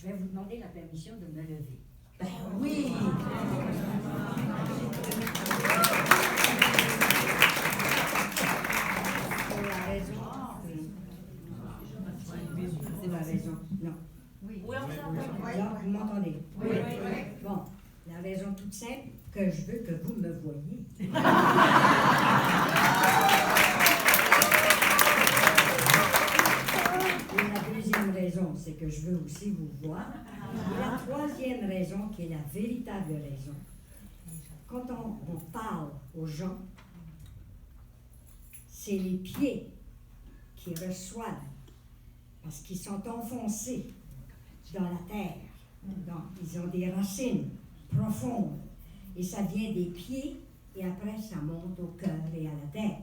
vais vous demander la permission de me lever. Ben oui! Pour la raison. C'est ma raison. Non. Oui, Alors, vous m'entendez? Oui. Bon, la raison toute simple, que je veux que vous me voyiez. Et la deuxième raison, c'est que je veux aussi vous voir. Et la troisième raison, qui est la véritable raison, quand on parle aux gens, c'est les pieds qui reçoivent, parce qu'ils sont enfoncés dans la terre. Donc, ils ont des racines profondes. Et ça vient des pieds, et après, ça monte au cœur et à la tête.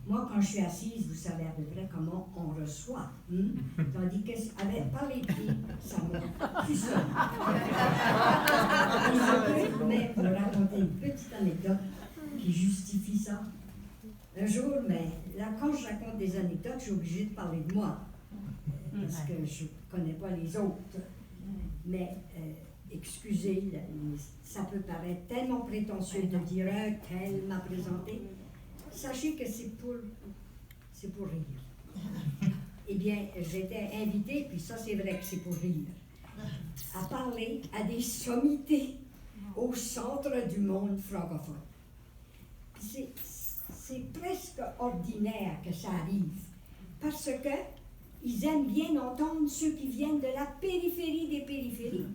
Moi, quand je suis assise, vous savez à peu près comment on reçoit. Tandis que par les pieds, ça monte tout seul. Mais pour raconter une petite anecdote qui justifie ça. Un jour, mais là, quand je raconte des anecdotes, je suis obligée de parler de moi. Parce que je ne connais pas les autres. Mais, excusez, ça peut paraître tellement prétentieux de dire qu'elle m'a présenté. Sachez que c'est pour rire. Eh bien, j'étais invitée, puis ça c'est vrai que c'est pour rire, à parler à des sommités au centre du monde francophone. C'est presque ordinaire que ça arrive, parce que ils aiment bien entendre ceux qui viennent de la périphérie des périphéries.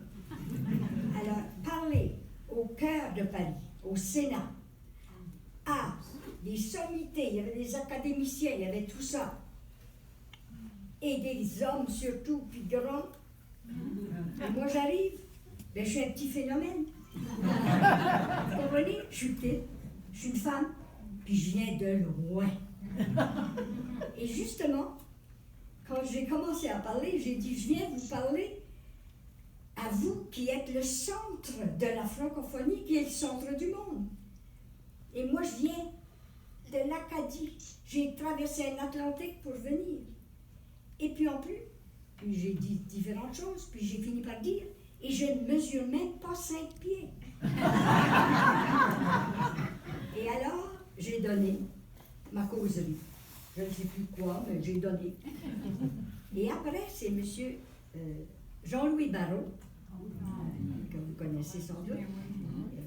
Alors, parler au cœur de Paris, au Sénat, à des sommités, il y avait des académiciens, il y avait tout ça, et des hommes surtout, puis grands. Et moi j'arrive, ben, je suis un petit phénomène. Vous comprenez? Je suis petite, je suis une femme, puis je viens de loin. Et justement, quand j'ai commencé à parler, j'ai dit, je viens vous parler à vous qui êtes le centre de la francophonie, qui est le centre du monde. Et moi, je viens de l'Acadie. J'ai traversé un Atlantique pour venir. Et puis en plus, puis j'ai dit différentes choses, puis j'ai fini par dire, et je ne mesure même pas 5 pieds. Et alors, j'ai donné ma causerie. Je ne sais plus quoi, mais j'ai donné. Et après, c'est M. Jean-Louis Barrault, que vous connaissez sans doute,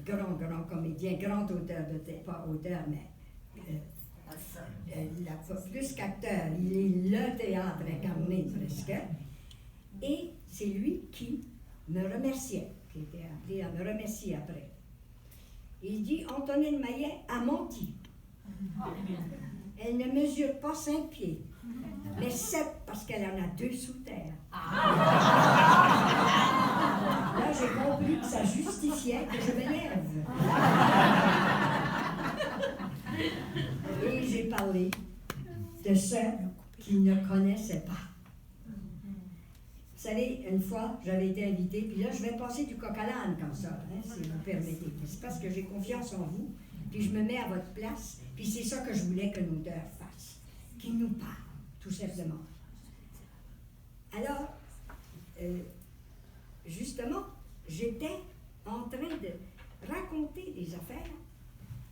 grand comédien, grand auteur de théâtre, pas auteur, mais plus qu'acteur, il est le théâtre incarné presque. Et c'est lui qui me remerciait, qui était appelé à me remercier après. Il dit, Antonine Maillet a menti. Elle ne mesure pas 5 pieds, mais 7 parce qu'elle en a 2 sous terre. Là, j'ai compris que ça justifiait que je me lève. Et j'ai parlé de ceux qui ne connaissaient pas. Vous savez, une fois, j'avais été invitée, puis là, je vais passer du coq à l'âne comme ça, si vous permettez. C'est parce que j'ai confiance en vous, puis je me mets à votre place, puis c'est ça que je voulais que l'auteur fasse, qu'il nous parle, tout simplement. Alors, justement, j'étais en train de raconter des affaires,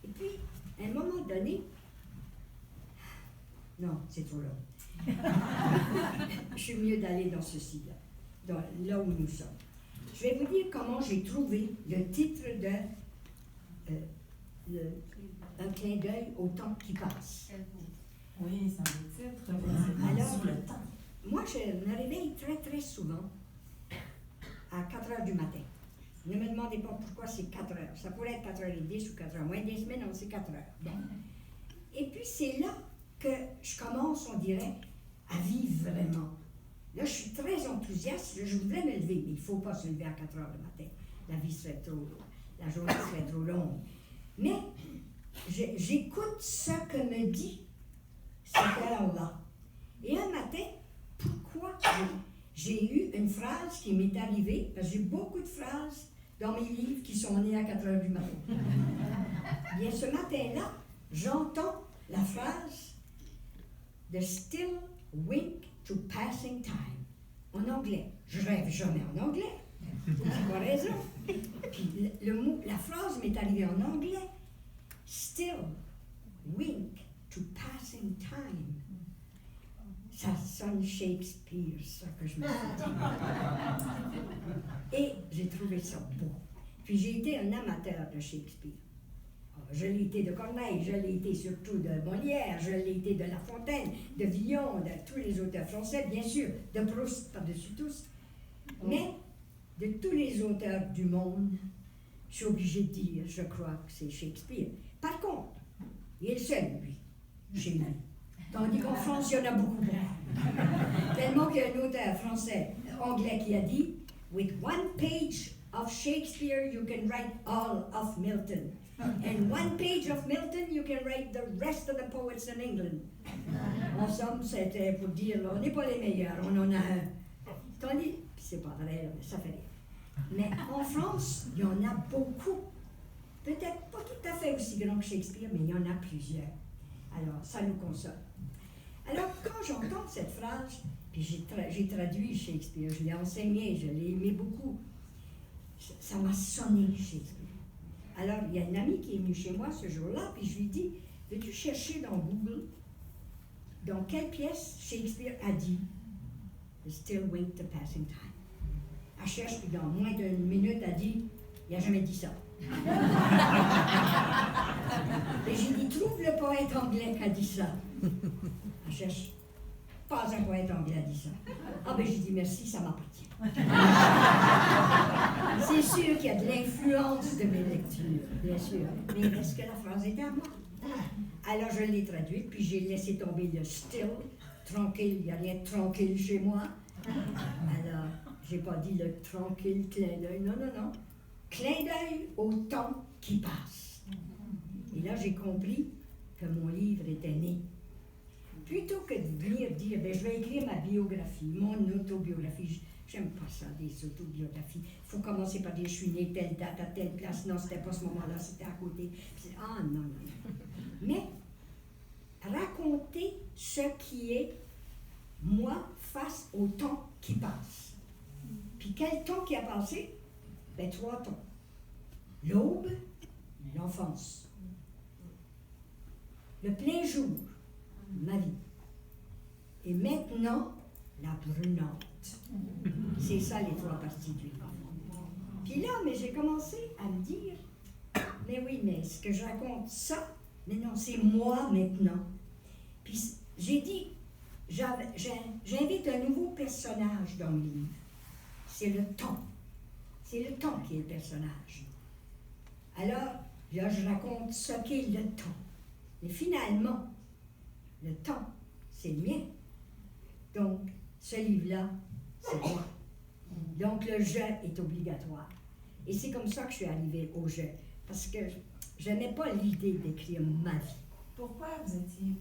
et puis, à un moment donné, non, c'est trop long. Je suis mieux d'aller dans ceci-là, là où nous sommes. Je vais vous dire comment j'ai trouvé le titre de Un clin d'œil au temps qui passe. Oui, c'est un beau titre. Alors, sur le temps. Moi, je me réveille très, très souvent à 4 heures du matin. Ne me demandez pas pourquoi c'est 4 heures. Ça pourrait être 4h10 ou 4h moins des semaines, non, c'est 4 heures. Bon. Et puis, c'est là que je commence, on dirait, à vivre vraiment. Là, je suis très enthousiaste. Je voudrais me lever, mais il ne faut pas se lever à 4 heures le matin. La vie serait trop, la journée serait trop longue. Mais j'écoute ce que me dit cette heure-là. Et un matin, pourquoi j'ai eu une phrase qui m'est arrivée, parce que j'ai beaucoup de phrases dans mes livres qui sont nées à 4 heures du matin. Bien, ce matin-là, j'entends la phrase « The still wink to passing time ». en anglais. Je rêve jamais en anglais. J'ai pas raison. Puis le mot, la phrase m'est arrivée en anglais. Still wink to passing time. Ça sonne Shakespeare, ça que je me suis dit. Et j'ai trouvé ça beau. Puis j'ai été un amateur de Shakespeare. Je l'ai été de Corneille, je l'ai été surtout de Molière, je l'ai été de La Fontaine, de Villon, de tous les auteurs français, bien sûr, de Proust par-dessus tous. Mais de tous les auteurs du monde, je suis obligée de dire, je crois que c'est Shakespeare. Par contre, il est le seul, lui, chez lui. Tandis qu'en France, il y en a beaucoup moins. Tellement qu'il y a un auteur français, anglais, qui a dit « With one page of Shakespeare, you can write all of Milton. And one page of Milton, you can write the rest of the poets in England. » En somme, c'était pour dire « On n'est pas les meilleurs, on en a un. » Tandis, c'est pas vrai, mais ça fait rire. Mais en France, il y en a beaucoup. Peut-être pas tout à fait aussi grand que Shakespeare, mais il y en a plusieurs. Alors, ça nous console. Alors, quand j'entends cette phrase, puis j'ai traduit Shakespeare, je l'ai enseigné, je l'ai aimé beaucoup, ça m'a sonné Shakespeare. Alors, il y a une amie qui est venue chez moi ce jour-là, puis je lui dis, veux-tu chercher dans Google dans quelle pièce Shakespeare a dit « Still wink the passing time ». Elle cherche, puis dans moins d'une minute, elle dit « Il n'a jamais dit ça ». Et j'ai dit, trouve le poète anglais qui a dit ça. Elle cherche, pas un poète anglais a dit ça. Ah ben j'ai dit merci, ça m'appartient. C'est sûr qu'il y a de l'influence de mes lectures, bien sûr. Mais est-ce que la phrase est à moi? Alors je l'ai traduite, puis j'ai laissé tomber le still, tranquille, il n'y a rien de tranquille chez moi. Alors, j'ai pas dit le tranquille clin d'œil, non, non, non. Clin d'œil au temps qui passe. Et là, j'ai compris que mon livre était né. Plutôt que de venir dire, ben, je vais écrire ma biographie, mon autobiographie, j'aime pas ça, des autobiographies. Il faut commencer par dire, je suis né telle date, à telle place. Non, c'était pas ce moment-là, c'était à côté. Ah, non, non, non. Mais raconter ce qui est moi face au temps qui passe. Puis quel temps qui a passé? Ben, 3 temps. L'aube, l'enfance. Le plein jour, ma vie. Et maintenant, la brunante. C'est ça les 3 parties du livre. Puis là, mais j'ai commencé à me dire, mais oui, mais ce que je raconte, ça, mais non, c'est moi maintenant. Puis j'ai dit, j'invite un nouveau personnage dans le livre. C'est le temps. C'est le temps qui est le personnage. Alors, là, je raconte ce qu'est le temps. Mais finalement, le temps, c'est le mien. Donc, ce livre-là, c'est moi. Donc, le jeu est obligatoire. Et c'est comme ça que je suis arrivée au jeu. Parce que je n'aimais pas l'idée d'écrire ma vie. Pourquoi vous étiez